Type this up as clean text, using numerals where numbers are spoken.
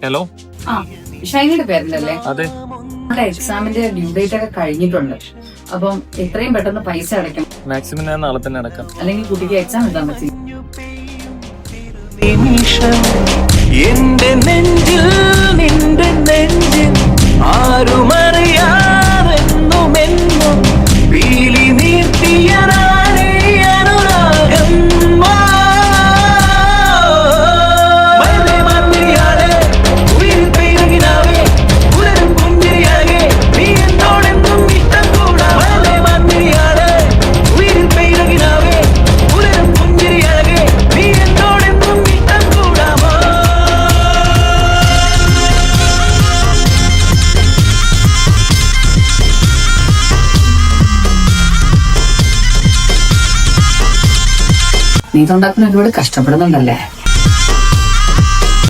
Hello. ഷൈനിയുടെ പേരല്ലേ? അതെ. നമ്മുടെ എക്സാമിന്റെ ഡ്യൂ ഡേറ്റ് ഒക്കെ കഴിഞ്ഞിട്ടുണ്ട്. അപ്പം എത്രയും പെട്ടെന്ന് പൈസ അടയ്ക്കണം. മാക്സിമം ഞാൻ നാളെ തന്നെ അടക്കാം. അല്ലെങ്കിൽ കുട്ടിക്ക് എക്സാം എഴുതാൻ പറ്റില്ല. എന്റെ നെഞ്ചിൽ നിന്റെ നെഞ്ചിൽ ആരുമറിയാതെന്നുമെന്നും പീലി നീർത്തിയനാണേ അനുരാഗം. നീ ഇതുണ്ടാക്കുന്ന ഒരുപാട് കഷ്ടപ്പെടുന്നുണ്ടല്ലേ?